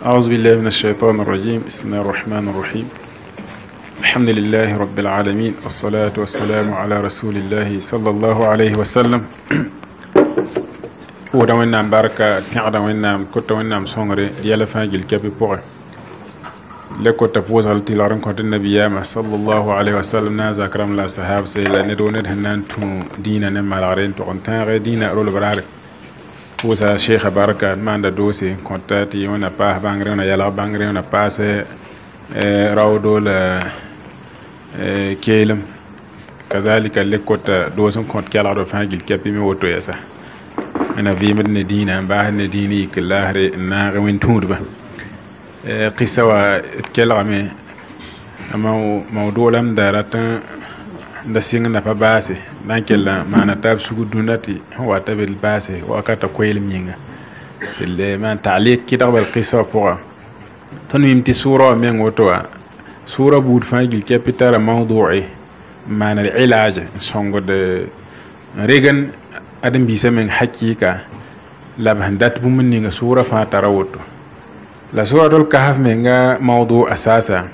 أعوذ بالله من الشيطان الرجيم. بسم الله الرحمن الرحيم. الحمد لله رب العالمين، والصلاة والسلام على رسول الله صلى الله عليه وسلم. ودوينا بركة كعدوينا كتوينا سونغري ديال فاجل كابي بوغ لكو تفوز التلارن كنت النبي صلى الله عليه وسلم نازا كرم لا صحاب سيلا ندونت هنان تو دينا نمال غرين تو غنتان دينا رول برارك وسا شيخ بركة ما عند دوسي كنتاتي وانا باه بانغري وانا يلا بانغري وانا باسي راودول كيلم كذلك لكوت دوسن كنت كالا دو فاجل كابي مي وتو يسا أنا في مدن دينا باه نديني كلاهري ناغي وين تودبا قصة وكلامي موضوع لم دارت دسينا نباباسي ناكل ما نتاب سجودناتي هو تبي الباسي وقت كويل مينغ اللي ما تعليق كده بالقصة بوا تنويم تسورة من وتوا سورة بود فاجل كابتر موضوعي ما العلاج سونغ ريغن أدم بيسمين حقيقة لبهندات بومنينغ سورة فاتراوتو لا سورة الكهف منها موضوع أساسا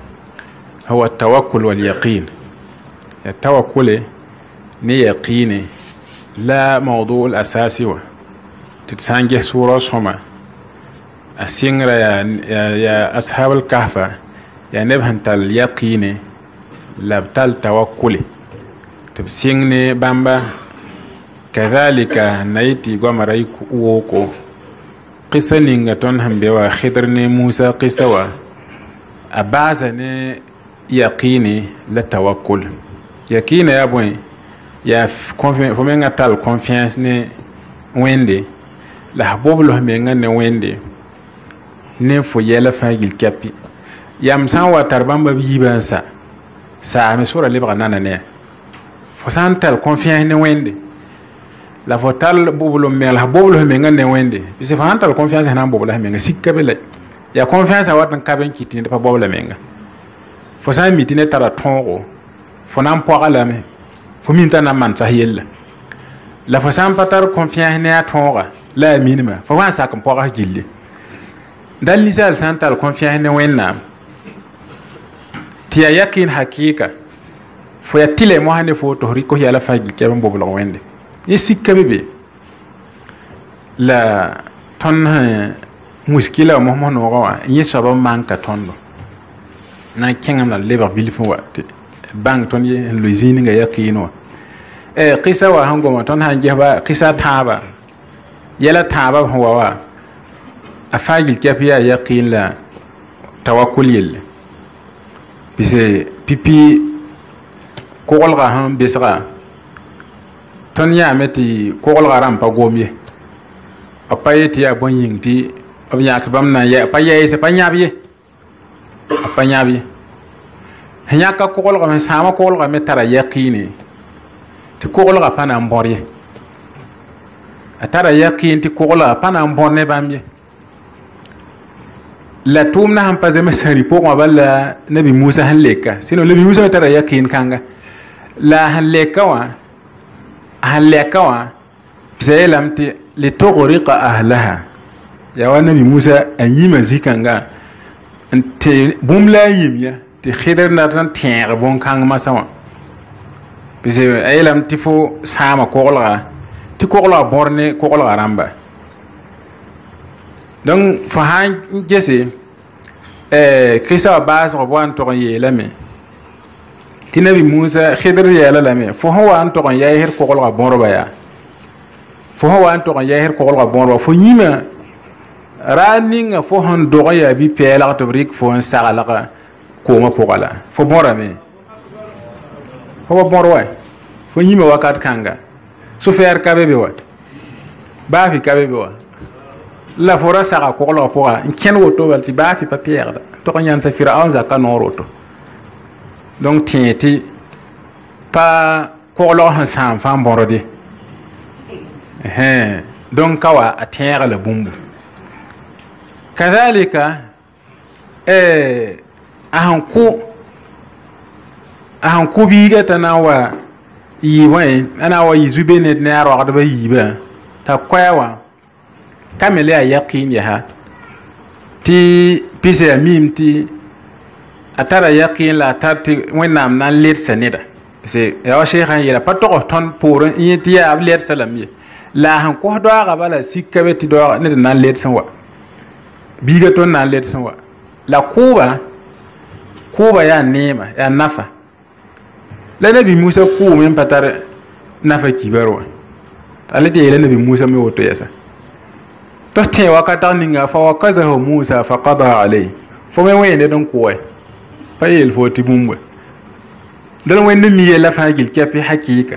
هو التوكل واليقين. التوكل نيقيني لا موضوع الأساسي تتسانجه سورة سوما السنغرة يا أصحاب الكهف يا نبهن اليقين لابتال توكل تبسيني بامبا كذلك نيتي غمريك ووكو قصة نينغتون هم بيوا خضرني موسى قصة أبازني يقيني للتوكل يقين يا بوين يا فمينغا تال كونفيانس ني ويندي لحبوب له مينغا ني ويندي نفو يلا فاجل كابي يامسان واتربان بيبانسا سامي سورة اللي بغنانا ني فسان تال كونفيانس ني ويندي la fotal bubulu mel bubulu menga ne wende bisi fantal confiance na bubulu menga sikka bele ya confiance watan kaben kitin pa bubulu menga fo sa mitine tara tongo fo nan poala me fo minta na man sahiyella la fo sam patar confiance ne atonga la minima fo wan sa kan poa gilli dal lisal santal confiance ne wenna tiya yakin hakika fo ya tile mo hane fo to riko ya la fagil keben bubulu wende يسيك بيبي لا تون مشكلة مهما نوعا يسبب مانكا تون نا كينغام لا ليبر بيلفو وقت بانك تون لوزين غا يقينو قصة وهانغو ما تون هانجيبا قصة تابا يلا تابا هو وا أفاجل كافيا يقين لا توكل يل بيسي بيبي كولغا هم بيسغا ton ya meti ko garam pa gomye apayeti ya bonyin ti obnya ka bamna ya paye se panyabi apanyabi hanya ka ko ga sama ko ga metara yaqini ti ko ga pana mborye atara yaqini ti ko ga pana mborne bamye la tumna ham pa zeme sari po ma balla nabi Musa haleka sino nabi Musa tara yaqin kanga la haleka wa هلكوا بسيلمتي لتغرق أهلها يا ونبي موسى أيما زيكانغا أنت بوملا يميا تخير ناتن تير بون كان ما سوا بسي أيلم تفو ساما كوغلا تكوغلا بورني كوغلا رامبا دون فهان جسي كيسا باس وبوان تغيي لمي تنبي موسى خضر يالا لامي فهو أنتو كان ياهر كوغل بوربا يا فهو أنتو كان ياهر كوغل بوربا فنيما رانين فهون دوغيا بي بيلا تبريك فهون ساغلا كوما كوغلا فبورا مي هو بوروا فنيما وقت كانغا سوفير كابيبي وا بافي كابيبي وا لا فورا ساغا كوغلا بورا ان كين وتو والتي بافي بابير تو كان يان سفير اون زكا نوروتو donc tienti pa koglo han sam fam borode donc kawa atera la bumbu kadhalika ahan ku biga tanawa yiwa ana wa yizube ne na ro adaba yiba ta kwawa kamele ya yaqin ya ha ti pise ya mim ti atara yaqin la tarti wẽnnaam na n ledsa neda ya wa sheekhan yela pa tog tõnd pʋʋrẽ yẽ tɩ yaa b ledsa lame la sẽn kos doaagã bala sika be tɩ doaga ned na n ledsẽ wa biiga tõnd na n ledsẽ wa la kʋʋba yaa neema yaa nafa la nabi musa kʋʋme n pa tar nafa kibar wa ala tɩ yeela nabi musa me woto yɛsa tɩ f tẽ wakatg ninga fa wakazahu musa fa qada alayh fo me wẽe ned n kʋɛ pa yeel fo tɩ bũmba dal wẽnd mi yɛla fãa gil kɛpɩ hakɩɩka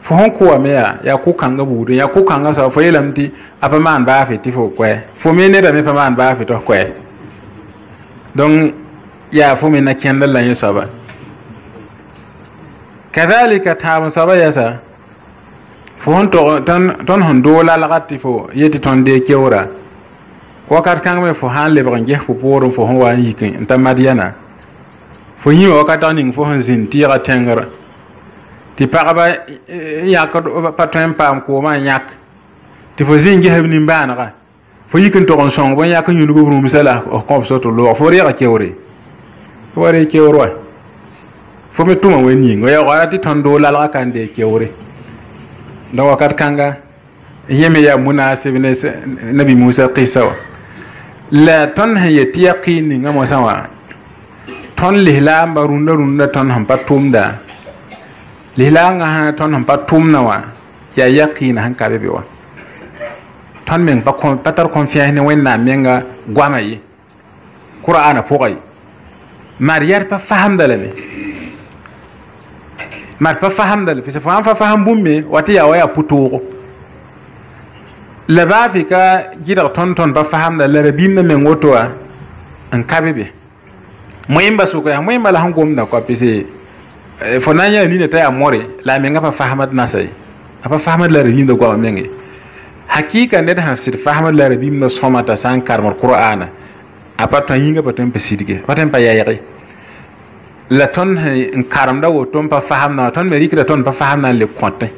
fo sẽn kʋame yaa kʋ-kãngã buudẽ yaa kʋ-kãngã soab fo yeelame tɩ a pa maan baafe tɩ fo kʋɛ fo me neda me pa maan baafe tɩ f kʋɛ donc yaa fo me na kẽndr la yẽ soaba kadhalika tãab soaba yɛsa fo sẽn tog tõnd sẽn doog lalgd tɩ fo yetɩ tõnd dee keoora wakat kãngame fo sãn lebg n ges fo poorẽ fo sẽn wa n yik n ta madiyana fo yĩme wakatg ning fo sẽn zĩnd tɩɩga tẽngr tɩ pagba yãk pa tõe n paam koomã n yãk tɩ fo zĩn gesb nimbãanega fo yik n tog n sõng bõn yãk n yũnug b rũmsã la kõb soto loog fo reega keoore fo wa ree keoor wa fo me tʋma wẽ ning wa yaoogara tɩ tõnd doog lalga ka n dee keoore da wakat kãnga yẽme yaa munasib ne nabi musa qissa wa la tõnd sẽn yet tɩ yaqɩɩn ninga mosã wã tõnd lislaamba rũndã tõnd sẽn pa tʋmda lislaangã sã tõnd sẽn pa tʋmna wã yaa yaqɩɩna sẽn ka be be wa tõnd meng pa tar confiance ne wẽnnaam menga goama ye qur'ana pʋga ye mar yar pa fahamda lame mar pa fahamda le fo sãn fa fasam bũmb wa tɩ yaa wa yaa pʋ-toogo la baafi ka gɩdg tõnd pa fahamda la rabĩmdã meng woto wa n ka be be moẽmba sʋka yaa moẽmba la sẽn gomda kɔa pise fo na n yaa nina t'a yaa more la a menga pa fahamd nasa ye a pa fahamd la rabĩmdã goama meng ye hakɩɩka ned sẽn sɩd fahamd la rabĩmdã sõma t'a sã n karemd qur'ana a pa tõe yĩnga pa tõe n pa sidge pa tõe n pa yɛɛge la tõnd n karemda woto n pa fahamdã wã tõnd me rɩkda tõnd pa fahamdã n le kõtẽ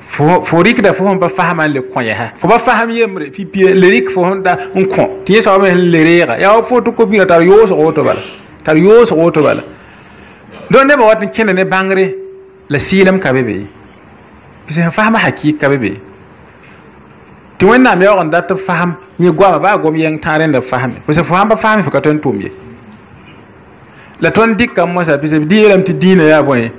fo rɩkda fo sẽn pa fahamã n le kõ yɛsa fo pa fasam yembre pipie le rɩk fo sẽn da n kõ tɩ yẽ soab me sẽn le reega yaa wa fo tɩ kobĩrã tar yoosg woto bala donc nebã wat n kẽnda ne bãngre la sɩɩlem ka be be pis sẽn fasma hakɩɩk ka be be tɩ wẽnnaam yaoog n dat b fasm yẽ goama baa gom yɛng tãag rẽnda b fasme fo sẽn fo sãn pa fasme fo ka tõe n tʋm ye la tõnd dɩkame mosã pis b dɩ yeelame tɩ dĩinã yaa bõe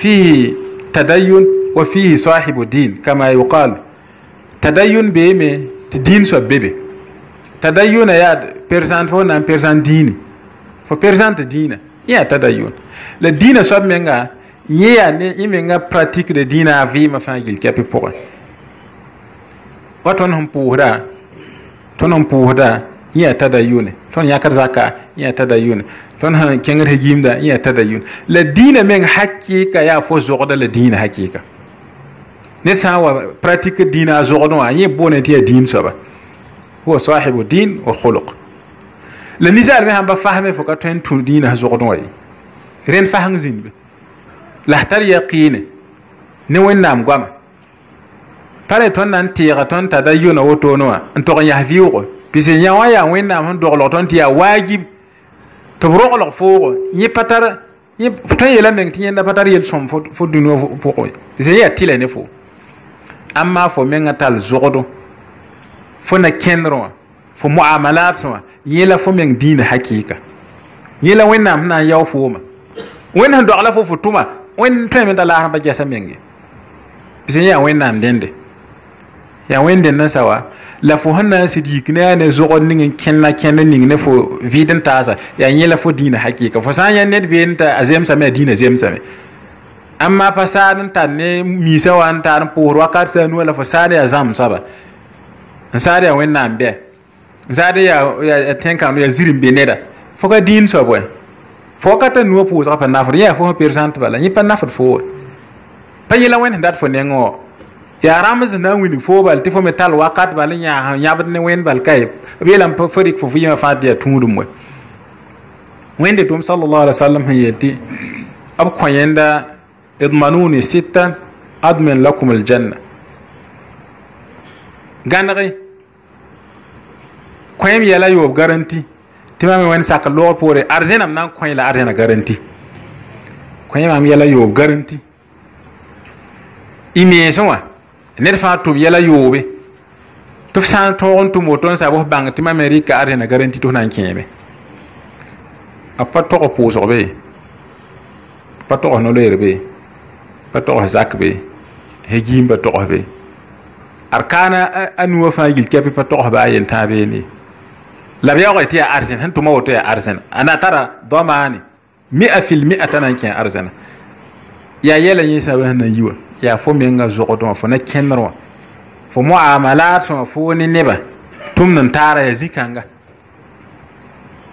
fihi tadayun wa fihi sahibu din kama yuqal tadayun beeme tɩ diin soab bebe tadayuna yaa persãn fo na n persãn diini fo persãn tɩ diinã yaa tadayun la diinã soab menga yẽ yaa ne yẽ menga pratique de diinã a vɩɩmã fãa gil kɛpɩ pʋgẽ wa tõnd sẽn pʋʋsda yẽ yaa tadayune tõnd yãkd zaka yẽ yaa tadayune tõnd sẽn kẽngd hegimda yẽ yaa tadayun la diinã meng hakɩɩka yaa fo zogda la diinã hakɩɩka ned sã n wa pratique diinã a zogdẽ wã yẽ boone tɩ yaa diin soaba huwa sahibu din wa khuluq la nisaal me sãn pa fasme fo ka tõe n tũ diinã sẽn zogdẽ wã ye rẽnd faseng zĩnbe la tar yaqɩɩne ne wẽnnaam goama pare tõnd na n teega tõnd tada yʋna wotone wã n tog n yas vɩʋʋgo pis yã wã yaa wẽnnaam sẽn doglg tõnd tɩ yaa waagib tɩ b roglg foogo yẽ pa tar tõe yeela meng tɩ yẽnda pa tar yel-sõm fo dũniyã pʋgẽ pis yẽ yaa tɩla ne fo amma fo menga tall zogdo fo na kẽndrẽ wã fo muamalat wã yẽ la fo meng diinã hakɩɩka yẽ la wẽnnaam sẽn na n yao fooma wẽnd sẽn dogla fo fo tʋma wẽnd tõe me t'a laasẽ pa gɛsa meng ye pis yẽ yaa wẽnnaam dẽnde yaa wẽnd dẽndã sa wa la fo sẽn na n sɩd yik ne yaa ne zogd ning n kẽnd ning ne fo vɩɩd n taasa yaa yẽ la fo diinã hakɩɩka fo sã n yã ned been t'a a zemsame a diinã zemsame amma pa saad n tar ne miisã wa n tar n pʋʋsd wakat sã nuwã la fo saad yaa zãmb soaba n saad yaa wẽnnaam bɩ n saad yaa tẽn-kãmd yaa zir n be neda fo ka diin soab wɛ fo wakata nuwã pʋʋsga pa nafd yẽ yaa fo sẽn persãnt bala yẽ pa nafd fo pa yẽla wẽnd sẽn dat fo nengẽ wã yaa rãmbs n na n wilg foo bal tɩ fo me tall wakat bal n yãbd ne wẽnd bal kaye b yeelame fo rɩk fo vɩɩmã fãa tɩ yaa tũudum wɛ wẽnde tʋm sallallahu alaihi wasallam sẽn yeel tɩ b kõ yẽnda idmanuni sittan admin lakum aljanna gãnege koyem yela yo garanti tima me wen sak lo pore arzenam nan koy la arzena garanti koyem am yela yo garanti ini sonwa ne fa to yela yo be to san to on to moton sa bo bang tima amerika arzena garanti to nan kebe apa to ko poso be pa to no leer be pa to zak be hejim ba to be arkana anu fa gil kepi pa to ba yen tabe ni la biya ko tiya arzen han tuma woto ya arzen ana tara domani 100% tanan ken arzen ya yela yin sa ba na yiwa ya fo menga zokoto fo na kenro fo muamalat fo ni neba tum nan tara ya zikanga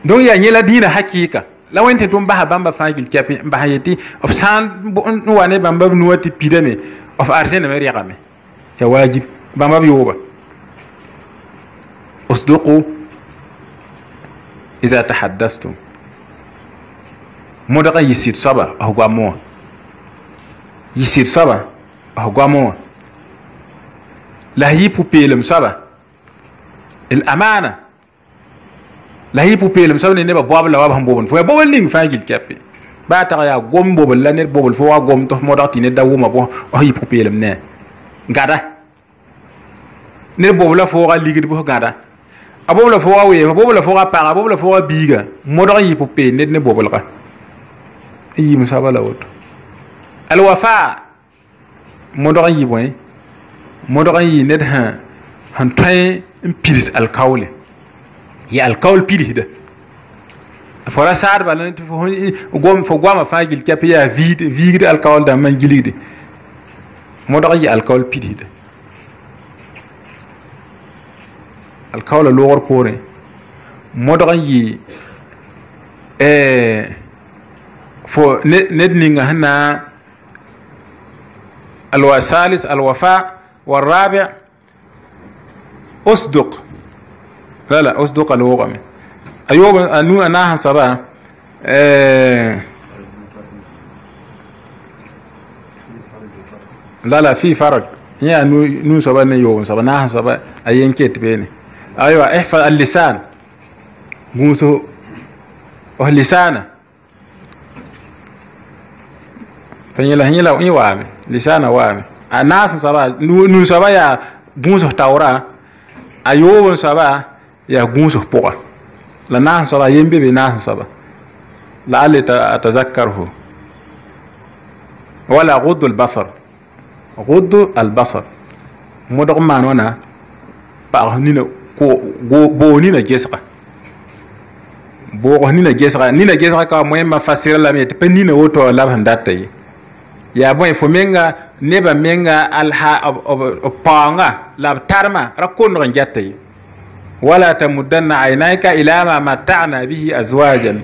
don ya nyela dina hakika la wente tum ba bamba fa gil kepi ba hayeti of san wane bamba nuwati pidame of arzen me riqame ya wajib bamba biyoba اصدقوا إذا تحدثتم مدقا يسير صبا أهو قاموا يسير صبا أهو قاموا لا يبو بيلم صبا الأمانة لا يبو بيلم صبا نيبا بواب لا وابهم بوبن فويا بوبن لين فاجل كابي باتا يا قوم بوبن لا نير بوبن فوا قوم تو مدقا تيني داوما بو أهو يبو بيلم نا غادا نير بوبن لا فوا ليغد بو غادا abobla fo wawe abobla fo ga para abobla fo ga biga modo yi popé net ne bobol ka yi musaba la woto al wafa modo yi boy modo yi net han tay impiris al kawle ya al kawl piri da fora sar balan to fo gom fo goma fagil kapi ya vide al kawl da man gilide modo yi al kawl piri da الكولة لغر كوري مدغي فو ندنينغ هنا الثالث الوفاء والرابع أصدق لا أصدق اللغة أيوب أنو أناها صبا لا في فرق يا نو صبا نيوب صبا ناها صبا أين كيت بيني ايوه احفظ اللسان موسو اللسان فنيلا هنيلا وامي لسان وامي الناس صبا نو صبا يا موسو تاورا ايوب صبا يا موسو بوقا لا ناس صبا يمبي بناس صبا لعل اتذكره ولا غض البصر غض البصر مدغ مانونا باغنينو ko bo ni na gesra bo ni na gesra ka mo ma fasira la met pe ni na woto la handata yi ya boy fo menga neba menga alha panga la tarma rakon ran jatta yi wala tamuddanna aynaka ila ma mata'na bihi azwajan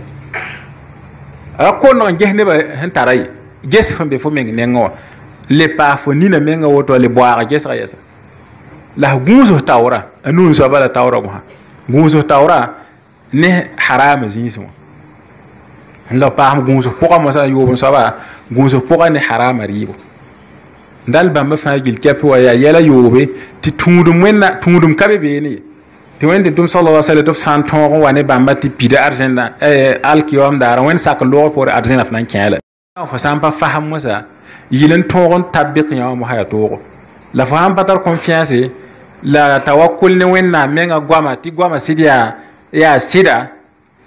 rakon ran jehne ba han tarai ges fo be fo menga nengo le pa fo ni na menga woto le boara gesra yesa la guzo tawra anu so bala tawra mo guzo tawra ne haram zinso la pa guzo poka mo sa yobo so ba guzo poka ne haram ribo dal bamba fagil kapi wa ya yela yobe ti tundum wenna tundum kabe be ni ti wende dum sallallahu alaihi wasallam san ton wa ne bamba ti pida argenda alkiyom dara wen sak lo pour argenda fnan kala fa sampa faham mo sa yilen ton tabbiq ya mo haya to la faham patar confiance la tawakkul ne wenna menga gwama ti gwama sidia ya sida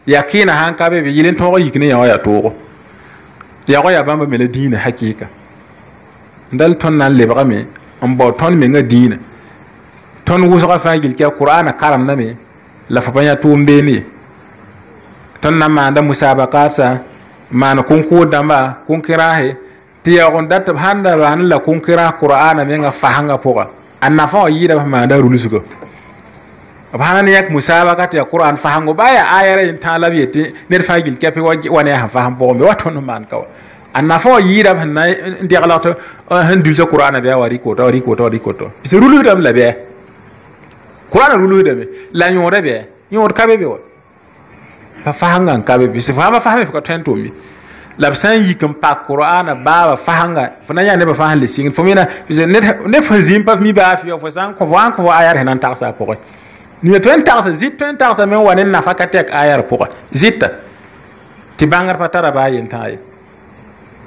yakina hanka be yilen to yikne ya to ya ko ya bamba mele dina hakika ndal ton nan le bagame on bo ton me nga dina ton wuso fa gil ke qur'ana karam na me la fa banya tumbe ni ton na ma nda musabaqat sa man kun ko damba kun kirahe ti ya on dat handa ban la kun kira qur'ana me nga fa hanga poka anna fa yida ma da rulusugo abana yak musabaqat ya qur'an fa hango baya ayare ta labiyete ner fa gil ke pe wone ha fa ham bo me wato no man kawa anna fo yida banna ndi galato han dulza qur'ana be wari ko to se rulu dam la be qur'ana rulu dam la nyore be nyor kabe be fa fahanga kabe be se fa fahame ko tento mi la san yikum pa qur'ana ba fahanga fana ya ne ba fahan le sing fo mina ne fa zim pa mi ba fi fo san ko ayar henan ta sa ko ni to en tax zit to en tax men wanen nafaka tek ayar poka zitta ti bangar patara bayin tay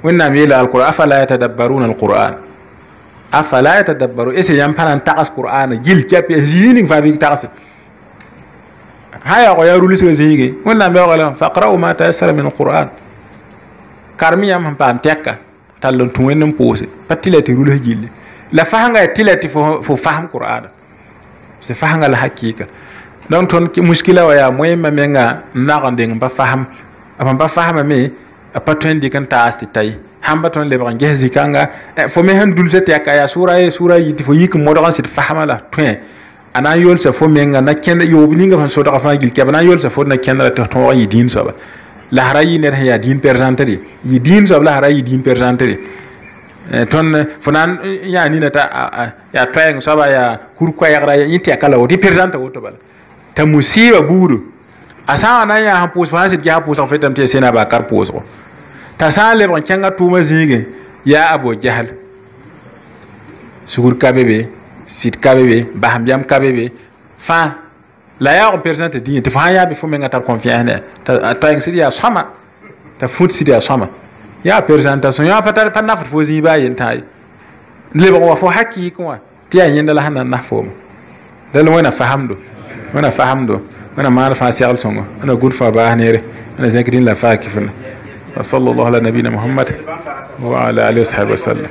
wonna mila alquran afala yatadabbaruna alquran afala yatadabbaru ese yam panan tax qur'an gil kep zini fa bi tax haya ko yarul so zigi wonna me wala faqra'u ma tayassara min alquran karmi yam pam tekka tallon tun wennen pose patilati rul gilli la fahanga tilati fo faham qur'an se fahanga la hakika donc ton muskila wa ya moy ma menga naqande ba faham apa ba fahama me patwen di kan taasti tay hamba ton le ban gezi kanga fo me han dulse te akaya sura yiti fo yik mo dogan sit fahama la twen ana yol sa fo menga na ken yo bininga fan so doga fa gil kebana yol sa fo na ken la to yi din so ba la harayi ne ya din percenteri yi din so la harayi din percenteri ton fonan ya ni ta ya tayeng so ba ya kurko ya ra yiti akala o di percent o to bala ta musiba buru asa na ya ha pos fa sit ya pos en fait am te sena ba kar pos ko ta sa le ban kenga tuma zige ya abo jahal sugur kabebe sit kabebe baham jam kabebe fa la ya on percent di te fa ya be fo menga tar confiance ta en sit ya sama ta foot sit ya sama ya présentation ya patal pa nafat fo zi ba yin tay le ba wa fo hakki ko ti ya yenda la hanan na fo dal wona fahamdo وانا ما اعرف اسي على انا اقول فباهنيره انا ذاكرين لا فاكفنا وصلى الله على نبينا محمد وعلى اله وصحبه وسلم